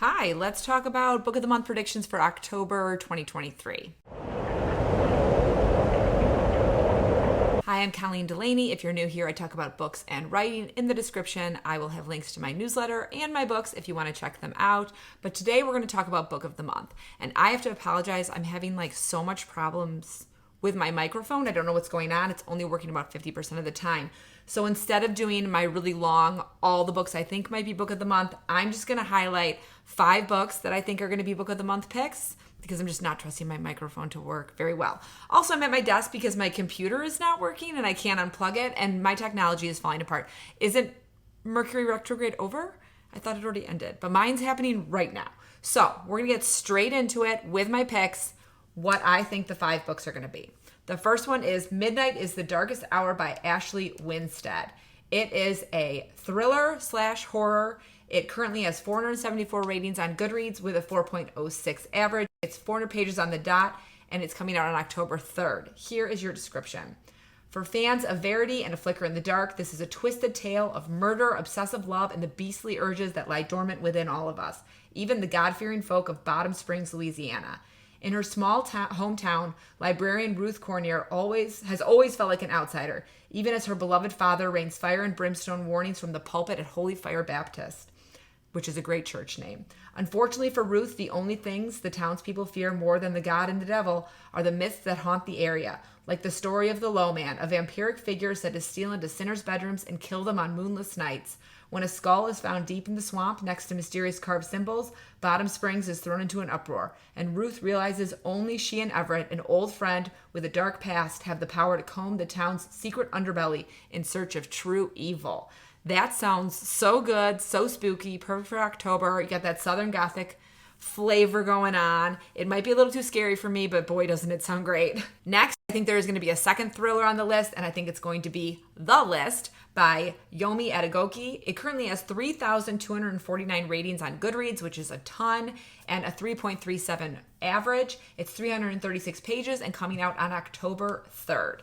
Hi, let's talk about Book of the Month predictions for October 2023. Hi, I'm Colleen Delaney. If you're new here, I talk about books and writing. In the description, I will have links to my newsletter and my books if you want to check them out. But today we're going to talk about Book of the Month. And I have to apologize. I'm having so much problems with my microphone. I don't know what's going on. It's only working about 50% of the time. So instead of doing my really long, all the books I think might be Book of the Month, I'm just going to highlight 5 books that I think are going to be Book of the Month picks because I'm just not trusting my microphone to work very well. Also, I'm at my desk because my computer is not working and I can't unplug it and my technology is falling apart. Isn't Mercury retrograde over? I thought it already ended, but mine's happening right now. So we're going to get straight into it with my picks, what I think the 5 books are going to be. The first one is Midnight is the Darkest Hour by Ashley Winstead. It is a thriller/horror. It currently has 474 ratings on Goodreads with a 4.06 average. It's 400 pages on the dot, and it's coming out on October 3rd. Here is your description. For fans of Verity and A Flicker in the Dark, this is a twisted tale of murder, obsessive love, and the beastly urges that lie dormant within all of us, even the God-fearing folk of Bottom Springs, Louisiana. In her small hometown, librarian Ruth Cornier has always felt like an outsider, even as her beloved father rains fire and brimstone warnings from the pulpit at Holy Fire Baptist, which is a great church name. Unfortunately for Ruth, the only things the townspeople fear more than the God and the devil are the myths that haunt the area, like the story of the Low Man, a vampiric figure said to steal into sinners' bedrooms and kill them on moonless nights. When a skull is found deep in the swamp next to mysterious carved symbols, Bottom Springs is thrown into an uproar, and Ruth realizes only she and Everett, an old friend with a dark past, have the power to comb the town's secret underbelly in search of true evil. That sounds so good, so spooky, perfect for October. You got that Southern Gothic flavor going on. It might be a little too scary for me, but boy, doesn't it sound great. Next, I think there's going to be a second thriller on the list, and I think it's going to be The List by Yomi Adegoke. It currently has 3,249 ratings on Goodreads, which is a ton, and a 3.37 average. It's 336 pages and coming out on October 3rd.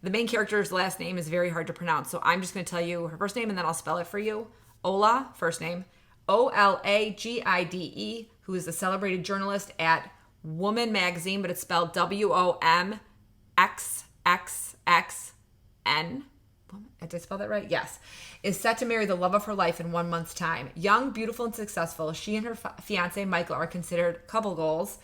The main character's last name is very hard to pronounce, so I'm just going to tell you her first name and then I'll spell it for you. Ola, first name, Olagide, who is a celebrated journalist at Woman Magazine, but it's spelled WOMXXXN. Did I spell that right? Yes. Is set to marry the love of her life in 1 month's time. Young, beautiful, and successful, she and her fiancé, Michael, are considered couple goals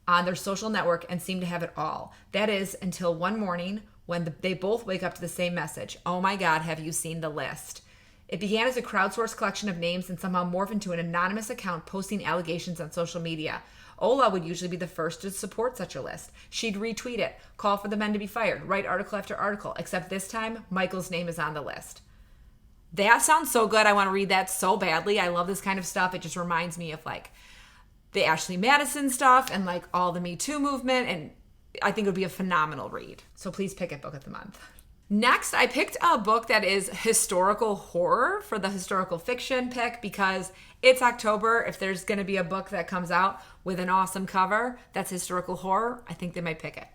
on their social network and seem to have it all. That is until one morning when they both wake up to the same message. Oh my God, have you seen The List? It began as a crowdsourced collection of names and somehow morphed into an anonymous account posting allegations on social media. Ola would usually be the first to support such a list. She'd retweet it, call for the men to be fired, write article after article, except this time, Michael's name is on the list. That sounds so good. I want to read that so badly. I love this kind of stuff. It just reminds me of the Ashley Madison stuff and all the Me Too movement, and I think it would be a phenomenal read. So please pick it Book of the Month. Next, I picked a book that is historical horror for the historical fiction pick because it's October. If there's going to be a book that comes out with an awesome cover that's historical horror, I think they might pick it.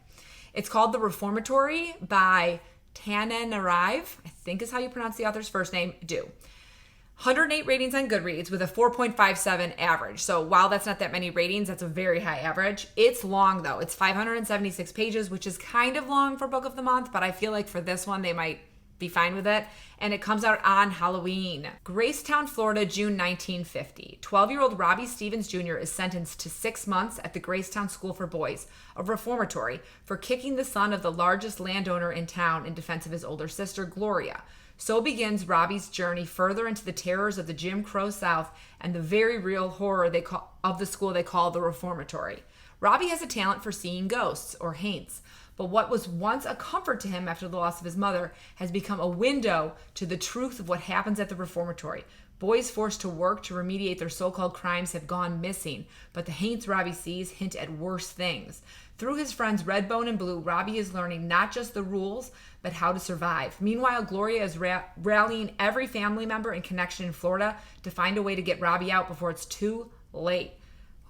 It's called The Reformatory by Tananarive, I think is how you pronounce the author's first name, 108 ratings on Goodreads with a 4.57 average. So while that's not that many ratings, that's a very high average. It's long though. It's 576 pages, which is kind of long for Book of the Month, but I feel like for this one, they might be fine with it. And it comes out on Halloween. Gracetown, Florida, June 1950. 12-year-old Robbie Stevens Jr. is sentenced to 6 months at the Gracetown School for Boys, a reformatory, for kicking the son of the largest landowner in town in defense of his older sister, Gloria. So begins Robbie's journey further into the terrors of the Jim Crow South and the very real horror of the school they call the Reformatory. Robbie has a talent for seeing ghosts, or haints, but what was once a comfort to him after the loss of his mother has become a window to the truth of what happens at the Reformatory. Boys forced to work to remediate their so-called crimes have gone missing, but the haints Robbie sees hint at worse things. Through his friends Redbone and Blue, Robbie is learning not just the rules, but how to survive. Meanwhile, Gloria is rallying every family member and connection in Florida to find a way to get Robbie out before it's too late.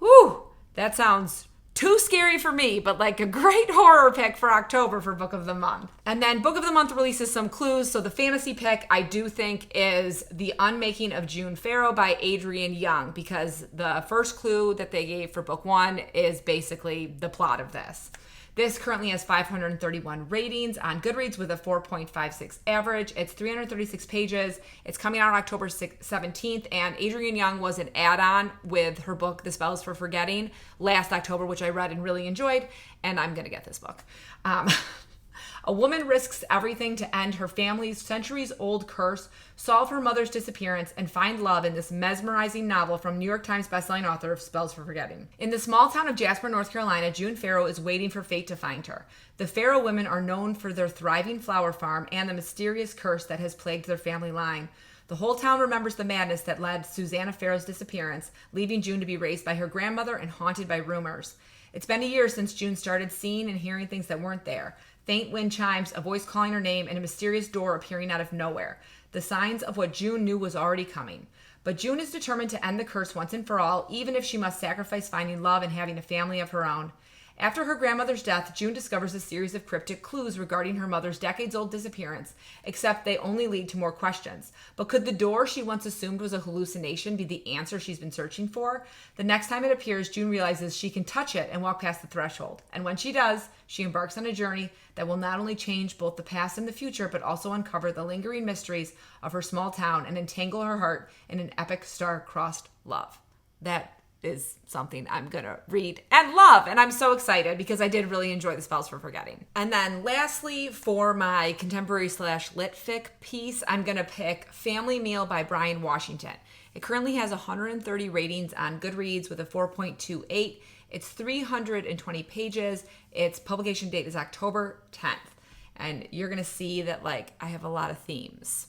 Whew, that sounds Too scary for me, but like a great horror pick for October for Book of the Month. And then Book of the Month releases some clues. So the fantasy pick I do think is The Unmaking of June Farrow by Adrienne Young, because the first clue that they gave for book 1 is basically the plot of this. This currently has 531 ratings on Goodreads with a 4.56 average. It's 336 pages. It's coming out on October 17th, and Adrienne Young was an add-on with her book, The Spells for Forgetting, last October, which I read and really enjoyed, and I'm going to get this book. A woman risks everything to end her family's centuries-old curse, solve her mother's disappearance, and find love in this mesmerizing novel from New York Times bestselling author of Spells for Forgetting. In the small town of Jasper, North Carolina, June Farrow is waiting for fate to find her. The Farrow women are known for their thriving flower farm and the mysterious curse that has plagued their family line. The whole town remembers the madness that led Susanna Farrow's disappearance, leaving June to be raised by her grandmother and haunted by rumors. It's been a year since June started seeing and hearing things that weren't there. Faint wind chimes, a voice calling her name, and a mysterious door appearing out of nowhere. The signs of what June knew was already coming. But June is determined to end the curse once and for all, even if she must sacrifice finding love and having a family of her own. After her grandmother's death, June discovers a series of cryptic clues regarding her mother's decades-old disappearance, except they only lead to more questions. But could the door she once assumed was a hallucination be the answer she's been searching for? The next time it appears, June realizes she can touch it and walk past the threshold. And when she does, she embarks on a journey that will not only change both the past and the future, but also uncover the lingering mysteries of her small town and entangle her heart in an epic star-crossed love. That is something I'm going to read and love. And I'm so excited because I did really enjoy The Spells for Forgetting. And then lastly, for my contemporary / lit fic piece, I'm going to pick Family Meal by Brian Washington. It currently has 130 ratings on Goodreads with a 4.28. It's 320 pages. Its publication date is October 10th. And you're going to see that like I have a lot of themes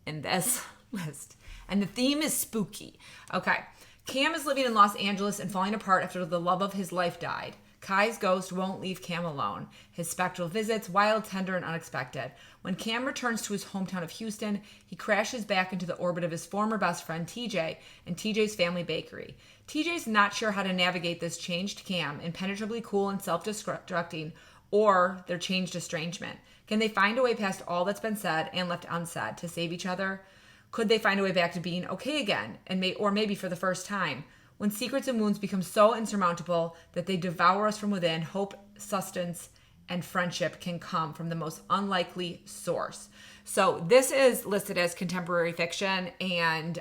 in this list. And the theme is spooky. Okay. Cam is living in Los Angeles and falling apart after the love of his life died. Kai's ghost won't leave Cam alone. His spectral visits, wild, tender, and unexpected. When Cam returns to his hometown of Houston, he crashes back into the orbit of his former best friend TJ and TJ's family bakery. TJ's not sure how to navigate this changed Cam, impenetrably cool and self-destructing, or their changed estrangement. Can they find a way past all that's been said and left unsaid to save each other? Could they find a way back to being okay again, or maybe for the first time? When secrets and wounds become so insurmountable that they devour us from within, hope, sustenance, and friendship can come from the most unlikely source. So this is listed as contemporary fiction and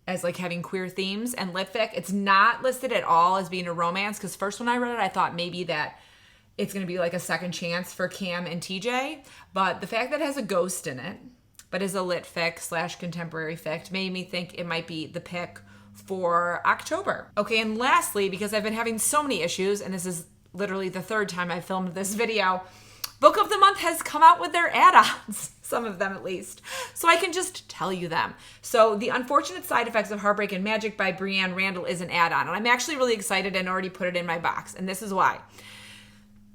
as like having queer themes and lit fic. It's not listed at all as being a romance, because first when I read it, I thought maybe that it's going to be like a second chance for Cam and TJ. But the fact that it has a ghost in it, but is a lit fic / contemporary fic, made me think it might be the pick for October. Okay, and lastly, because I've been having so many issues, and this is literally the third time I filmed this video, Book of the Month has come out with their add-ons, some of them at least, so I can just tell you them. So The Unfortunate Side Effects of Heartbreak and Magic by Brianne Randall is an add-on, and I'm actually really excited and already put it in my box, and this is why.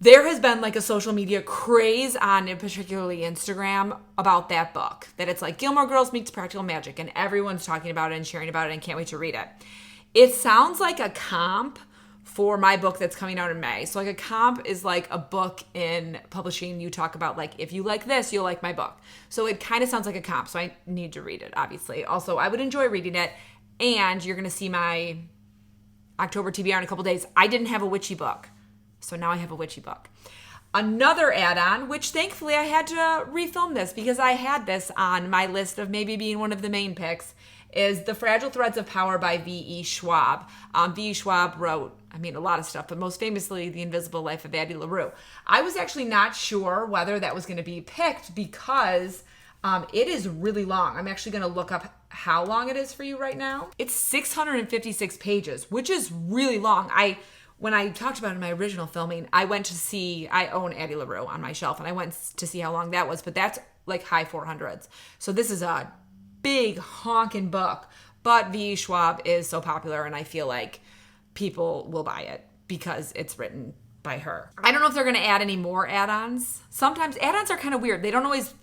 There has been like a social media craze on, particularly Instagram, about that book. That it's like Gilmore Girls meets Practical Magic, and everyone's talking about it and sharing about it and can't wait to read it. It sounds like a comp for my book that's coming out in May. So like a comp is like a book in publishing. You talk about like, if you like this, you'll like my book. So it kind of sounds like a comp. So I need to read it, obviously. Also, I would enjoy reading it. And you're going to see my October TBR in a couple days. I didn't have a witchy book. So now I have a witchy book. Another add-on, which thankfully I had to refilm this because I had this on my list of maybe being one of the main picks, is The Fragile Threads of Power by V.E. Schwab. V.E. Schwab wrote, a lot of stuff, but most famously, The Invisible Life of Addie LaRue. I was actually not sure whether that was going to be picked because it is really long. I'm actually going to look up how long it is for you right now. It's 656 pages, which is really long. When I talked about it in my original filming, I own Addie LaRue on my shelf, and I went to see how long that was, but that's like high 400s. So this is a big honking book, but V. Schwab is so popular, and I feel like people will buy it because it's written by her. I don't know if they're going to add any more add-ons. Sometimes add-ons are kind of weird. They don't always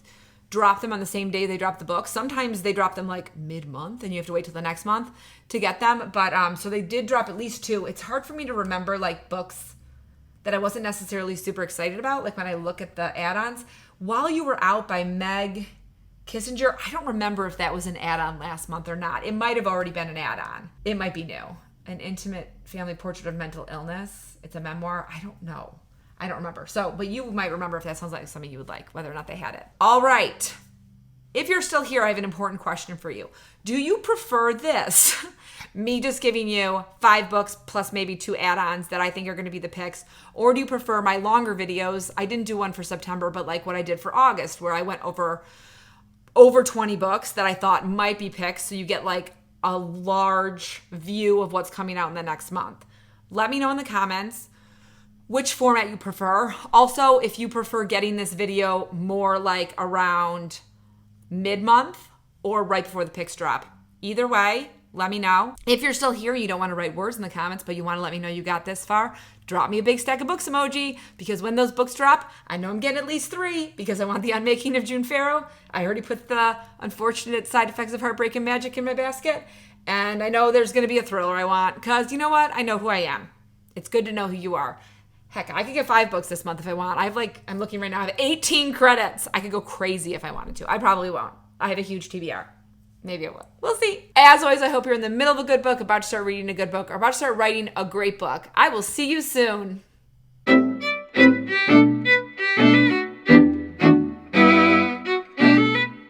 drop them on the same day they drop the book. Sometimes they drop them like mid-month and you have to wait till the next month to get them. But so they did drop at least 2. It's hard for me to remember like books that I wasn't necessarily super excited about. Like when I look at the add-ons, While You Were Out by Meg Kissinger, I don't remember if that was an add-on last month or not. It might have already been an add-on. It might be new. An Intimate Family Portrait of Mental Illness. It's a memoir. I don't know. I don't remember. So, but you might remember if that sounds like something you would like, whether or not they had it. All right. If you're still here, I have an important question for you. Do you prefer this? Me just giving you 5 books plus maybe 2 add-ons that I think are going to be the picks? Or do you prefer my longer videos? I didn't do one for September, but like what I did for August, where I went over 20 books that I thought might be picks. So you get like a large view of what's coming out in the next month. Let me know in the comments which format you prefer. Also, if you prefer getting this video more like around mid-month or right before the picks drop. Either way, let me know. If you're still here and you don't want to write words in the comments, but you want to let me know you got this far, drop me a big stack of books emoji, because when those books drop, I know I'm getting at least 3 because I want the Unmaking of June Farrow. I already put the Unfortunate Side Effects of Heartbreak and Magic in my basket. And I know there's going to be a thriller I want because you know what? I know who I am. It's good to know who you are. Heck, I could get 5 books this month if I want. I'm looking right now, I have 18 credits. I could go crazy if I wanted to. I probably won't. I have a huge TBR. Maybe I will. We'll see. As always, I hope you're in the middle of a good book, about to start reading a good book, or about to start writing a great book. I will see you soon.